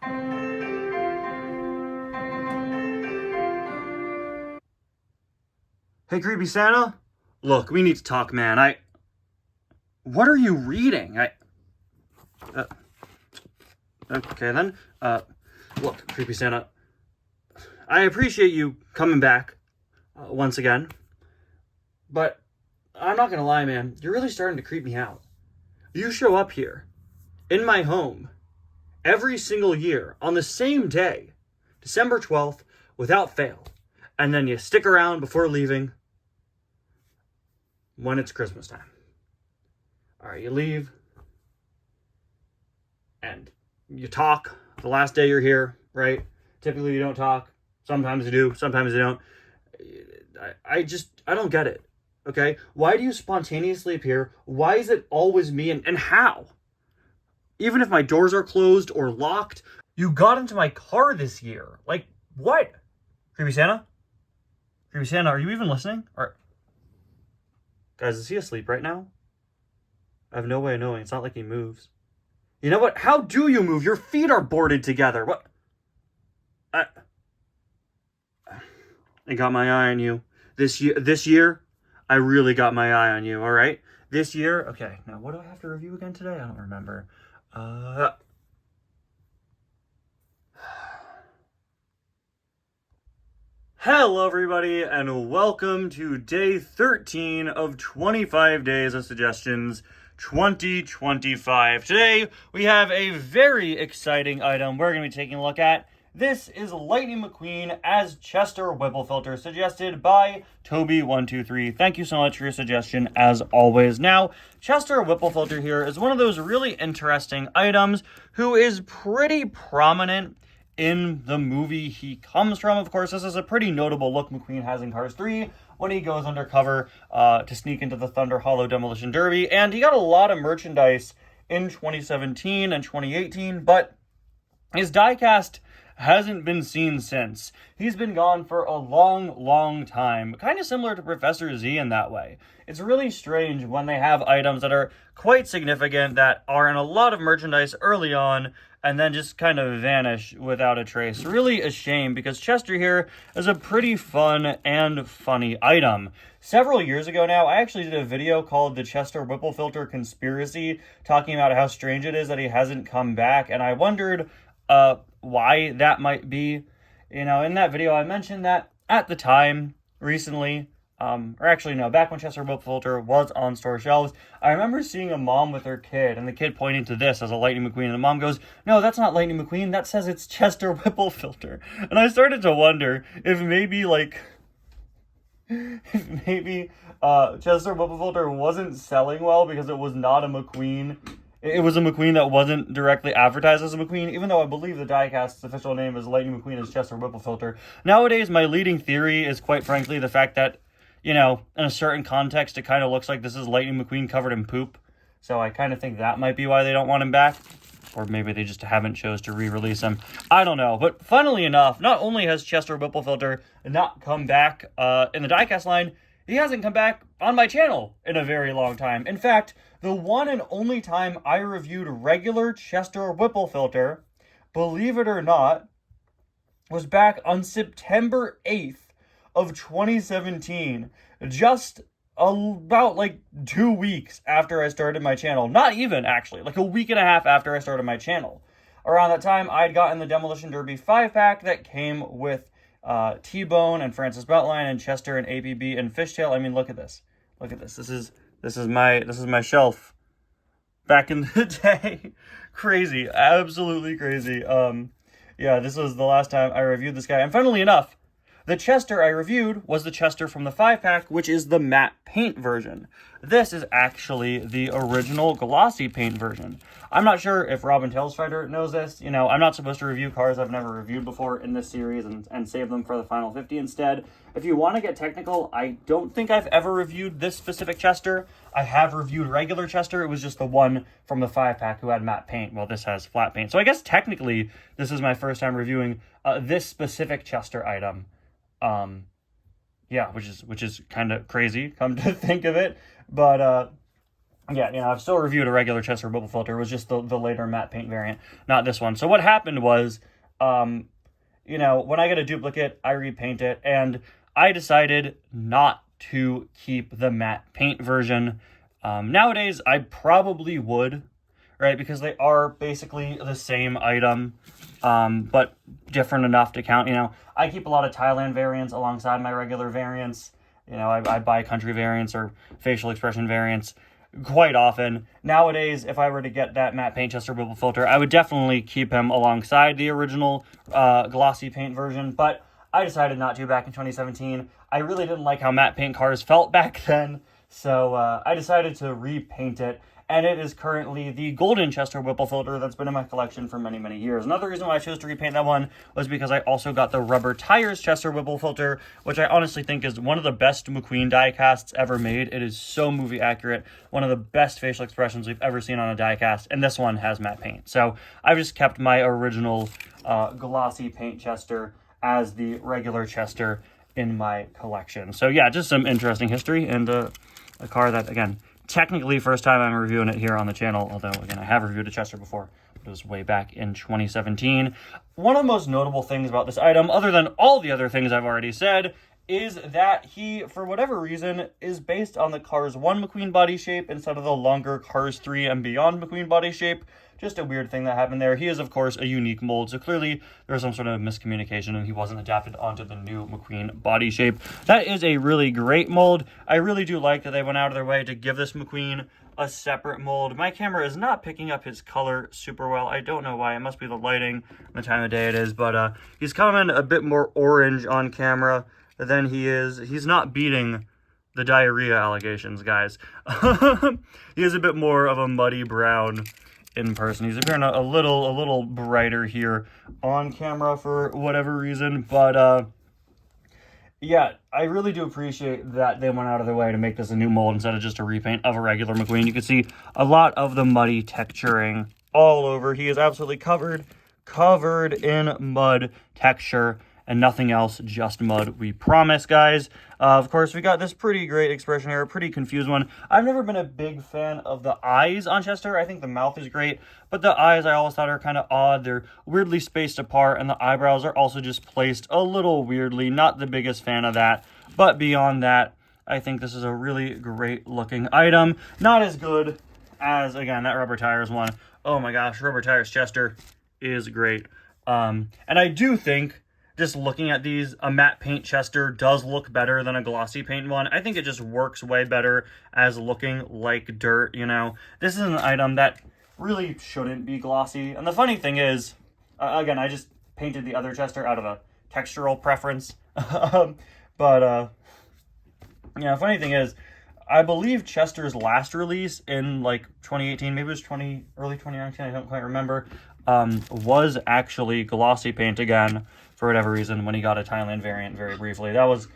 Hey, Creepy Santa? Look, we need to talk, man. What are you reading? Uh, okay then. Look, Creepy Santa, I appreciate you coming back once again, but I'm not gonna lie, man. You're really starting to creep me out. You show up here, in my home, every single year on the same day, December 12th, without fail, and then you stick around before leaving when it's Christmas time. All right, you leave, and you talk the last day you're here, right? Typically you don't talk. Sometimes you do, sometimes you don't. I don't get it, okay? Why do you spontaneously appear? Why is it always me, and how? Even if my doors are closed or locked, you got into my car this year. Like, what? Creepy Santa? Creepy Santa, are you even listening? Guys, is he asleep right now? I have no way of knowing. It's not like he moves. You know what? How do you move? Your feet are boarded together. What? I got my eye on you. This year, I really got my eye on you, all right? This year, okay. Now, what do I have to review again today? I don't remember. Hello, everybody, and welcome to day 13 of 25 Days of Suggestions 2025. Today, we have a very exciting item we're going to be taking a look at. This is Lightning McQueen as Chester Whipplefilter, suggested by Toby123. Thank you so much for your suggestion, as always. Now, Chester Whipplefilter here is one of those really interesting items who is pretty prominent in the movie he comes from. Of course, this is a pretty notable look McQueen has in Cars 3 when he goes undercover to sneak into the Thunder Hollow Demolition Derby. And he got a lot of merchandise in 2017 and 2018, but his diecast hasn't been seen since. He's been gone for a long time. Kind of similar to Professor Z in that way. It's really strange when they have items that are quite significant, that are in a lot of merchandise early on, and then just kind of vanish without a trace. Really a shame, because Chester here is a pretty fun and funny item. Several years ago now, I actually did a video called The Chester Whipplefilter Conspiracy, talking about how strange it is that he hasn't come back, and I wondered why that might be. You know, in that video I mentioned that at the time, recently, or actually no, back when Chester Whipplefilter was on store shelves, I remember seeing a mom with her kid, and the kid pointing to this as a Lightning McQueen, and the mom goes, "No, that's not Lightning McQueen, that says it's Chester Whipplefilter." And I started to wonder if maybe, Chester Whipplefilter wasn't selling well because it was not a McQueen. It was a McQueen that wasn't directly advertised as a McQueen, even though I believe the diecast's official name is Lightning McQueen as Chester Whipplefilter. Nowadays, my leading theory is, quite frankly, the fact that, you know, in a certain context, it kind of looks like this is Lightning McQueen covered in poop. So I kind of think that might be why they don't want him back. Or maybe they just haven't chose to re-release him. I don't know. But funnily enough, not only has Chester Whipplefilter not come back in the diecast line, he hasn't come back on my channel in a very long time. In fact, the one and only time I reviewed regular Chester Whipplefilter, believe it or not, was back on September 8th of 2017. Just about 2 weeks after I started my channel. Not even, actually. Like a week and a half after I started my channel. Around that time, I'd gotten the Demolition Derby 5-pack that came with T-Bone and Francis Beltline and Chester and APB and Fishtail. I mean, look at this. Look at this. This is my shelf. Back in the day. Crazy. Absolutely crazy. Yeah, this was the last time I reviewed this guy. And funnily enough, the Chester I reviewed was the Chester from the 5-pack, which is the matte paint version. This is actually the original glossy paint version. I'm not sure if Robin Tailstrider knows this. You know, I'm not supposed to review cars I've never reviewed before in this series and save them for the final 50 instead. If you want to get technical, I don't think I've ever reviewed this specific Chester. I have reviewed regular Chester. It was just the one from the 5-pack who had matte paint. Well, this has flat paint. So I guess technically this is my first time reviewing this specific Chester item. Yeah, which is kind of crazy, come to think of it. But Yeah, I've still reviewed a regular Chester Whipplefilter. It was just the later matte paint variant, not this one. So what happened was, when I get a duplicate, I repaint it, and I decided not to keep the matte paint version. Nowadays, I probably would, right? Because they are basically the same item, but different enough to count. I keep a lot of Thailand variants alongside my regular variants. I buy country variants or facial expression variants quite often. Nowadays, if I were to get that matte paint Chester Whipplefilter, I would definitely keep him alongside the original glossy paint version, but I decided not to back in 2017. I really didn't like how matte paint cars felt back then, so I decided to repaint it, and it is currently the golden Chester Whipplefilter that's been in my collection for many, many years. Another reason why I chose to repaint that one was because I also got the rubber tires Chester Whipplefilter, which I honestly think is one of the best McQueen die casts ever made. It is so movie accurate, one of the best facial expressions we've ever seen on a die cast, and this one has matte paint. So I've just kept my original glossy paint Chester as the regular Chester in my collection. So yeah, just some interesting history, and a car that, again, technically first time I'm reviewing it here on the channel, although, again, I have reviewed a Chester before, but it was way back in 2017. One of the most notable things about this item, other than all the other things I've already said, is that he, for whatever reason, is based on the Cars 1 McQueen body shape instead of the longer Cars 3 and Beyond McQueen body shape. Just a weird thing that happened there. He is, of course, a unique mold, so clearly there was some sort of miscommunication and he wasn't adapted onto the new McQueen body shape. That is a really great mold. I really do like that they went out of their way to give this McQueen a separate mold. My camera is not picking up his color super well. I don't know why. It must be the lighting and the time of day it is, but he's coming a bit more orange on camera than he is. He's not beating the diarrhea allegations, guys. He is a bit more of a muddy brown in person. He's appearing a little brighter here on camera for whatever reason, but yeah, I really do appreciate that they went out of their way to make this a new mold instead of just a repaint of a regular McQueen. You can see a lot of the muddy texturing all over. He is absolutely covered in mud texture and nothing else, just mud, we promise, guys. Of course, we got this pretty great expression here, a pretty confused one. I've never been a big fan of the eyes on Chester. I think the mouth is great, but the eyes I always thought are kind of odd. They're weirdly spaced apart, and the eyebrows are also just placed a little weirdly. Not the biggest fan of that, but beyond that, I think this is a really great looking item. Not as good as, again, that rubber tires one. Oh my gosh, rubber tires Chester is great. And I do think, just looking at these, a matte paint Chester does look better than a glossy paint one. I think it just works way better as looking like dirt, This is an item that really shouldn't be glossy. And the funny thing is, again, I just painted the other Chester out of a textural preference. But funny thing is, I believe Chester's last release in like 2018, maybe it was early 2019, I don't quite remember, was actually glossy paint again, for whatever reason, when he got a Thailand variant very briefly. That was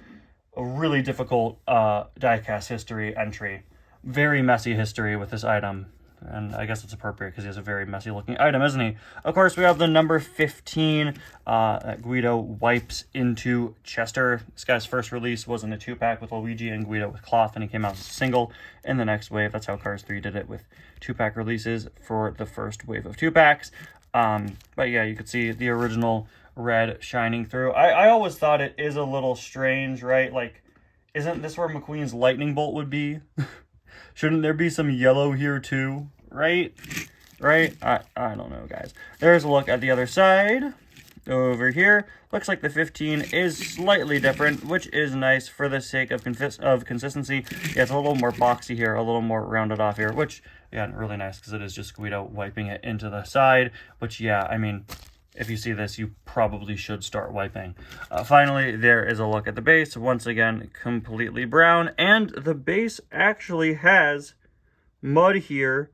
a really difficult diecast history entry. Very messy history with this item. And I guess it's appropriate because he has a very messy looking item, isn't he? Of course, we have the number 15 that Guido wipes into Chester. This guy's first release was in a 2-pack with Luigi and Guido with cloth, and he came out as a single in the next wave. That's how Cars 3 did it with 2-pack releases for the first wave of 2-packs. But yeah, you could see the original red shining through. I always thought it is a little strange, right? Like, isn't this where McQueen's lightning bolt would be? Shouldn't there be some yellow here too? Right? I don't know, guys. There's a look at the other side. Over here, looks like the 15 is slightly different, which is nice for the sake of consistency. Yeah, it's a little more boxy here, a little more rounded off here, which, yeah, really nice because it is just Guido wiping it into the side, which, yeah, I mean, if you see this, you probably should start wiping. Finally, there is a look at the base. Once again, completely brown, and the base actually has mud here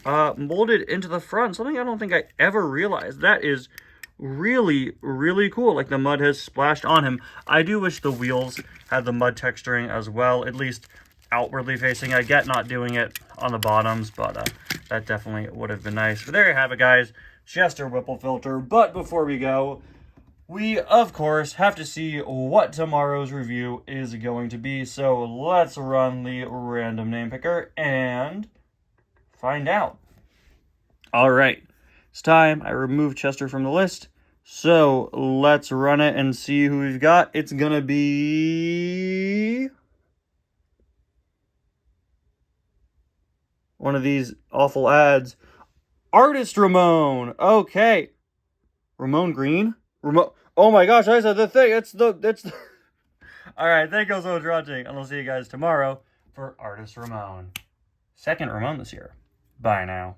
molded into the front, something I don't think I ever realized. That is really, really cool. Like, the mud has splashed on him. I do wish the wheels had the mud texturing as well, at least outwardly facing. I get not doing it on the bottoms, but that definitely would have been nice. But there you have it, guys. Chester Whipplefilter. But before we go, we, of course, have to see what tomorrow's review is going to be. So let's run the random name picker and find out. All right. It's time. I removed Chester from the list. So let's run it and see who we've got. It's going to be one of these awful ads. Artist Ramon. Okay. Ramon Green? Oh my gosh, I said the thing. It's the... All right, thank you all so much for watching, and I'll see you guys tomorrow for Artist Ramon. Second Ramon this year. Bye now.